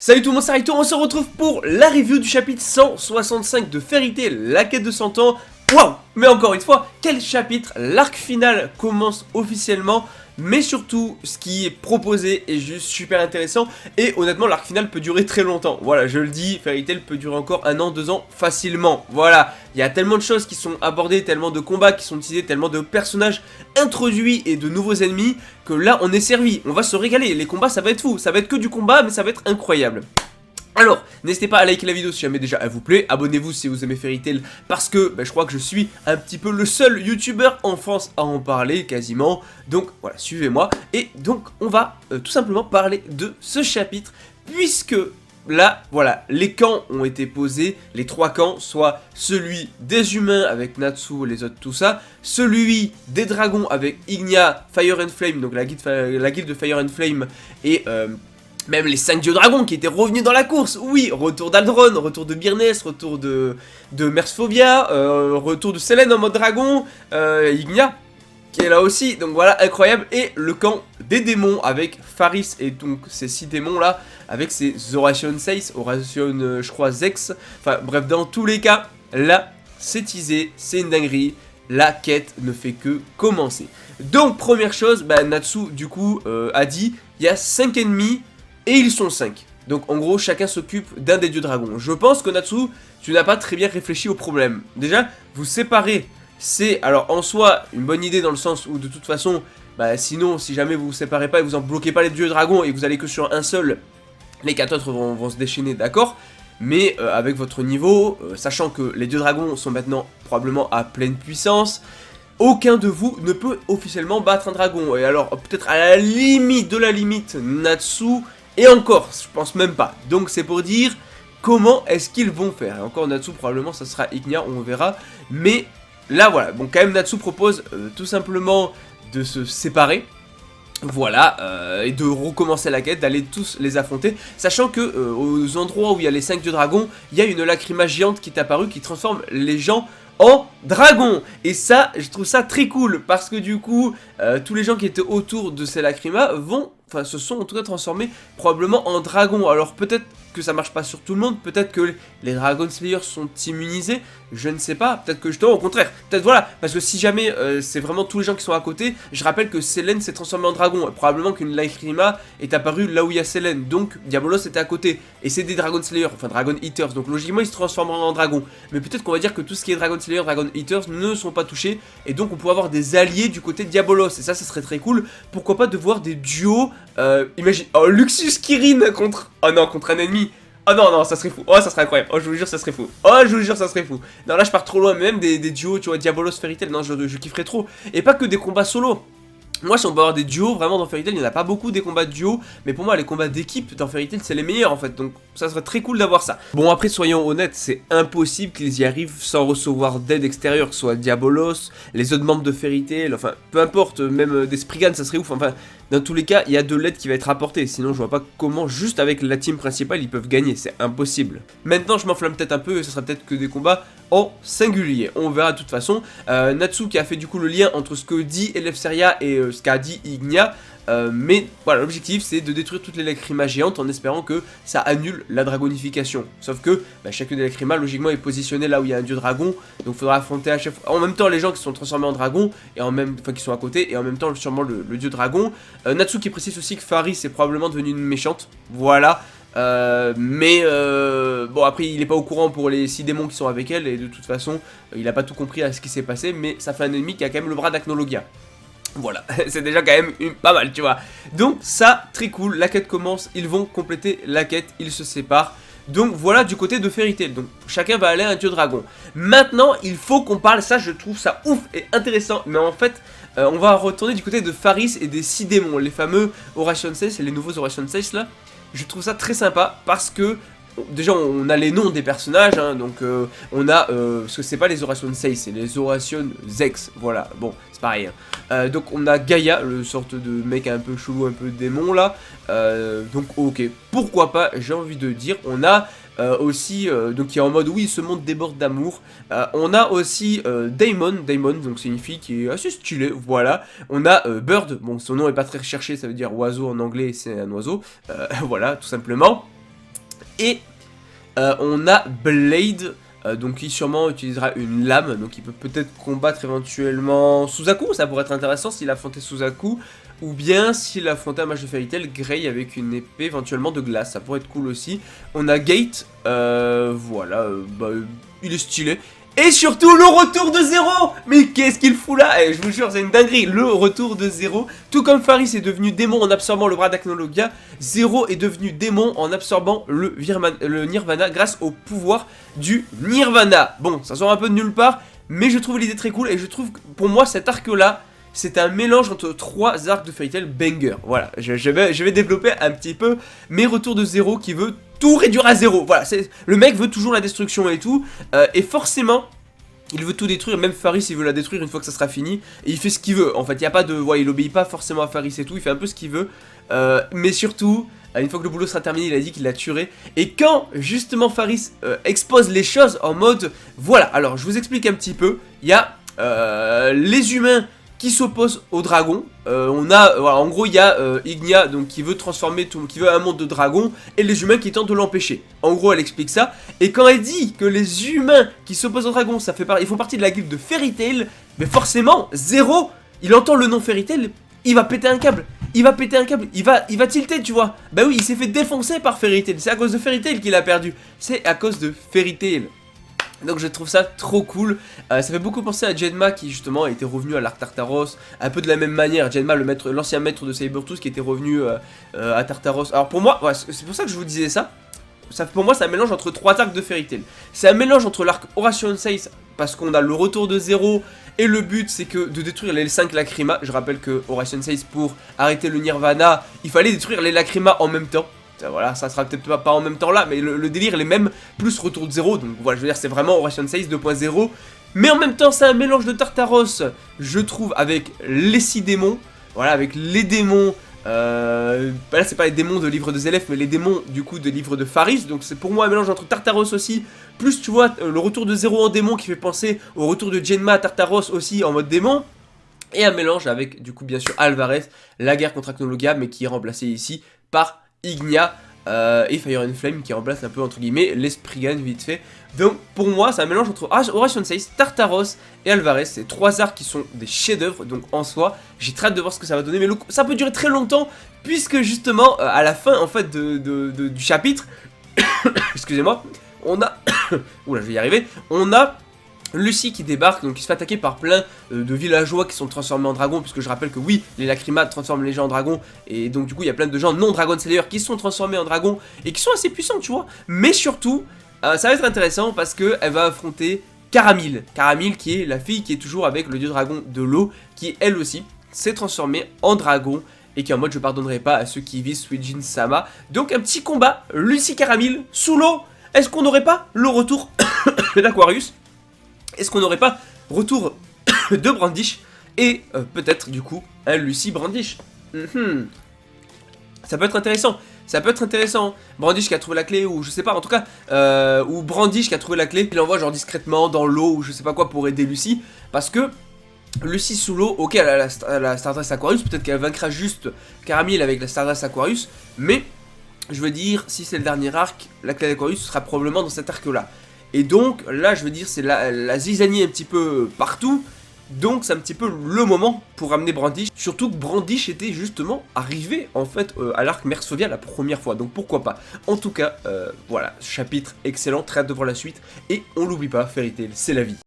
Salut tout le monde, c'est Raito, on se retrouve pour la review du chapitre 165 de Fairy Tail, la quête de 100 ans. Waouh! Mais encore une fois, quel chapitre! L'arc final commence officiellement, mais surtout, ce qui est proposé est juste super intéressant. Et honnêtement, l'arc final peut durer très longtemps. Voilà, je le dis, Fairy Tail peut durer encore 1 an, 2 ans facilement. Voilà, il y a tellement de choses qui sont abordées, tellement de combats qui sont utilisés, tellement de personnages introduits et de nouveaux ennemis, que là, on est servi. On va se régaler. Les combats, ça va être fou. Ça va être que du combat, mais ça va être incroyable. Alors, n'hésitez pas à liker la vidéo si jamais déjà elle vous plaît, abonnez-vous si vous aimez Fairy Tail parce que je crois que je suis un petit peu le seul youtubeur en France à en parler quasiment, donc voilà, suivez-moi, et donc on va tout simplement parler de ce chapitre, puisque là, voilà, les camps ont été posés, les 3 camps, soit celui des humains avec Natsu et les autres tout ça, celui des dragons avec Ignia, Fire and Flame, donc la guilde de Fire and Flame, et même les 5 dieux dragons qui étaient revenus dans la course. Oui, retour d'Aldron, retour de Byrnes, retour de Mersphobia, retour de Selene en mode dragon, Ignia qui est là aussi, donc voilà, incroyable. Et le camp des démons avec Faris et donc ces 6 démons là, avec ces Horation 6, Horation je crois Zex, enfin bref, dans tous les cas, là c'est teasé, c'est une dinguerie, la quête ne fait que commencer. Donc première chose, Natsu du coup a dit, il y a 5 ennemis, et ils sont 5. Donc en gros, chacun s'occupe d'un des dieux dragons. Je pense que Natsu, tu n'as pas très bien réfléchi au problème. Déjà, vous séparer, c'est alors en soi une bonne idée dans le sens où de toute façon, sinon si jamais vous vous séparez pas et vous en bloquez pas les dieux dragons et que vous allez que sur un seul, les 4 autres vont se déchaîner, d'accord. Mais avec votre niveau, sachant que les dieux dragons sont maintenant probablement à pleine puissance, aucun de vous ne peut officiellement battre un dragon. Et alors peut-être à la limite de la limite, Natsu. Et encore, je pense même pas. Donc c'est pour dire comment est-ce qu'ils vont faire. Et encore Natsu, probablement ça sera Ignia, on verra. Mais là voilà, bon quand même Natsu propose tout simplement de se séparer. Voilà, et de recommencer la quête, d'aller tous les affronter. Sachant que aux endroits où il y a les 5 dieux dragons, il y a une lacryma géante qui est apparue qui transforme les gens en dragon. Et ça, je trouve ça très cool parce que du coup, tous les gens qui étaient autour de ces lacrymas se sont en tout cas transformés probablement en dragon. Alors peut-être que ça marche pas sur tout le monde, peut-être que les Dragon Slayers sont immunisés, je ne sais pas, peut-être que justement au contraire, peut-être voilà, parce que si jamais c'est vraiment tous les gens qui sont à côté, je rappelle que Selene s'est transformée en dragon, probablement qu'une Lacryma est apparue là où il y a Selene, donc Diabolos était à côté, et c'est des Dragon Slayers, enfin Dragon Eaters, donc logiquement ils se transformeront en dragon, mais peut-être qu'on va dire que tout ce qui est Dragon Slayer, Dragon Eaters ne sont pas touchés, et donc on pourrait avoir des alliés du côté de Diabolos, et ça serait très cool, pourquoi pas de voir des duos, imagine, oh Luxus Kirin contre un ennemi. Oh non, ça serait fou. Oh, ça serait incroyable. Oh, je vous jure, ça serait fou. Oh, je vous jure, ça serait fou. Non, là, je pars trop loin. Même des duos, tu vois, Diabolos, Fairy Tail. Non, je kifferais trop. Et pas que des combats solo. Moi, si on peut avoir des duos, vraiment dans Fairy Tail, il n'y en a pas beaucoup des combats de duo, mais pour moi, les combats d'équipe dans Fairy Tail, c'est les meilleurs en fait, donc ça serait très cool d'avoir ça. Bon, après, soyons honnêtes, c'est impossible qu'ils y arrivent sans recevoir d'aide extérieure, que ce soit Diabolos, les autres membres de Fairy Tail, enfin, peu importe, même des Spriggan, ça serait ouf, enfin, dans tous les cas, il y a de l'aide qui va être apportée, sinon je vois pas comment, juste avec la team principale, ils peuvent gagner, c'est impossible. Maintenant, je m'enflamme peut-être un peu, et ce sera peut-être que des combats en singulier, on verra de toute façon. Natsu qui a fait du coup le lien entre ce que dit Eleftheria et ce qu'a dit Ignia, mais voilà, l'objectif c'est de détruire toutes les lacrymas géantes en espérant que ça annule la dragonification. Sauf que chacune des lacrymas logiquement est positionnée là où il y a un dieu dragon, donc il faudra affronter à chaque fois, en même temps les gens qui sont transformés en dragon, et qui sont à côté, et en même temps sûrement le dieu dragon. Natsu qui précise aussi que Faris est probablement devenue une méchante, voilà. Bon après il est pas au courant pour les 6 démons qui sont avec elle et de toute façon il a pas tout compris à ce qui s'est passé, mais ça fait un ennemi qui a quand même le bras d'Acnologia. Voilà, c'est déjà quand même pas mal tu vois. Donc ça très cool, la quête commence, ils vont compléter la quête, ils se séparent. Donc voilà du côté de Fairy Tail, donc chacun va aller à un dieu dragon. Maintenant il faut qu'on parle, ça je trouve ça ouf et intéressant, mais en fait on va retourner du côté de Faris et des 6 démons, les fameux Horation 6 et les nouveaux Horation 6 là. Je trouve ça très sympa parce que déjà on a les noms des personnages, hein, donc on a, parce que c'est pas les Horation 6, c'est les Horation Zex, voilà, bon c'est pareil. Hein. Donc on a Gaïa, le sorte de mec un peu chelou, un peu démon là, donc ok, pourquoi pas, j'ai envie de dire, on a aussi, donc qui est en mode oui ce monde déborde d'amour. On a aussi Daemon, donc c'est une fille qui est assez stylée, voilà. On a Bird, bon son nom est pas très recherché, ça veut dire oiseau en anglais, c'est un oiseau, voilà tout simplement. Et on a Blade, donc qui sûrement utilisera une lame, donc il peut peut-être combattre éventuellement Suzaku, ça pourrait être intéressant s'il affrontait Suzaku, ou bien s'il affrontait un mage de Fairy Tail, Grey avec une épée éventuellement de glace, ça pourrait être cool aussi. On a Gate, voilà, il est stylé. Et surtout le retour de Zero. Mais qu'est-ce qu'il fout là? Je vous jure, c'est une dinguerie. Le retour de Zero. Tout comme Faris est devenu démon en absorbant le bras d'Acnologia, Zero est devenu démon en absorbant le Nirvana grâce au pouvoir du Nirvana. Bon, ça sort un peu de nulle part, mais je trouve l'idée très cool. Et je trouve que pour moi, cet arc-là, c'est un mélange entre 3 arcs de Fairy Tail banger. Voilà, je vais développer un petit peu mes retours de Zero qui veut tout réduire à zéro. Voilà, le mec veut toujours la destruction et tout. Et forcément, il veut tout détruire. Même Faris, il veut la détruire une fois que ça sera fini. Et il fait ce qu'il veut. En fait, il n'y a pas de... Voilà, il obéit pas forcément à Faris et tout. Il fait un peu ce qu'il veut. Mais surtout, une fois que le boulot sera terminé, il a dit qu'il l'a tué. Et quand, justement, Faris expose les choses en mode... Voilà, alors, je vous explique un petit peu. Il y a les humains qui s'oppose au dragon. Voilà, en gros il y a Ignia donc qui veut transformer tout, qui veut un monde de dragons, et les humains qui tentent de l'empêcher. En gros elle explique ça, et quand elle dit que les humains qui s'opposent au dragon, ils font partie de la guilde de Fairy Tail, mais forcément Zero, il entend le nom Fairy Tail, il va péter un câble. Il va péter un câble, il va tilter, tu vois. Bah oui, il s'est fait défoncer par Fairy Tail, c'est à cause de Fairy Tail qu'il a perdu. C'est à cause de Fairy Tail. Donc je trouve ça trop cool. Ça fait beaucoup penser à Genma qui justement était revenu à l'Arc Tartaros. Un peu de la même manière, Genma, l'ancien maître de Sabertooth qui était revenu à Tartaros. Alors pour moi, ouais, c'est pour ça que je vous disais ça. Pour moi c'est un mélange entre 3 arcs de Fairy Tail. C'est un mélange entre l'arc Horation 6 parce qu'on a le retour de Zero. Et le but c'est que de détruire les 5 Lacrima. Je rappelle que Horation 6 pour arrêter le Nirvana, il fallait détruire les Lacrima en même temps. Voilà, ça sera peut-être pas en même temps là, mais le délire il est même plus retour de Zero, donc voilà, je veux dire c'est vraiment Horation 6 2.0, mais en même temps c'est un mélange de Tartaros, je trouve, avec les 6 démons, voilà, avec les démons, là c'est pas les démons de livre de Zélef, mais les démons du coup de livre de Faris, donc c'est pour moi un mélange entre Tartaros aussi, plus tu vois le retour de Zero en démon qui fait penser au retour de Genma à Tartaros aussi en mode démon, et un mélange avec du coup bien sûr Alvarez, la guerre contre Acnologia, mais qui est remplacé ici par Ignia et Fire and Flame qui remplace un peu entre guillemets l'Esprit Gun vite fait. Donc pour moi c'est un mélange entre Horation 6, Tartaros et Alvarez. C'est 3 arcs qui sont des chefs-d'œuvre, donc en soi j'ai très hâte de voir ce que ça va donner. Mais ça peut durer très longtemps puisque justement à la fin en fait du chapitre excusez-moi, on a oula je vais y arriver, on a Lucie qui débarque, donc qui se fait attaquer par plein de villageois qui sont transformés en dragons, puisque je rappelle que oui, les Lacrima transforment les gens en dragons, et donc du coup il y a plein de gens non Dragon Slayer qui sont transformés en dragons, et qui sont assez puissants tu vois, mais surtout, ça va être intéressant parce qu'elle va affronter Caramil, qui est la fille qui est toujours avec le dieu dragon de l'eau, qui elle aussi s'est transformée en dragon, et qui est en mode je pardonnerai pas à ceux qui visent Suijin Sama. Donc un petit combat, Lucie Caramil, sous l'eau. Est-ce qu'on n'aurait pas le retour d'Aquarius? Est-ce qu'on n'aurait pas retour de Brandish et peut-être du coup un Lucie Brandish? Ça peut être intéressant. Ça peut être intéressant. Brandish qui a trouvé la clé, ou je sais pas, en tout cas, ou Brandish qui a trouvé la clé, il l'envoie genre discrètement dans l'eau ou je sais pas quoi pour aider Lucie. Parce que Lucie sous l'eau, ok, elle a la Stardust Aquarius, peut-être qu'elle vaincra juste Caramil avec la Stardust Aquarius, mais je veux dire, si c'est le dernier arc, la clé d'Aquarius sera probablement dans cet arc-là. Et donc, là, je veux dire, c'est la zizanie un petit peu partout. Donc, c'est un petit peu le moment pour ramener Brandish. Surtout que Brandish était justement arrivé, en fait, à l'arc Mersovia la première fois. Donc, pourquoi pas. En tout cas, voilà, chapitre excellent, très hâte de voir la suite. Et on l'oublie pas, Fairy Tail, c'est la vie.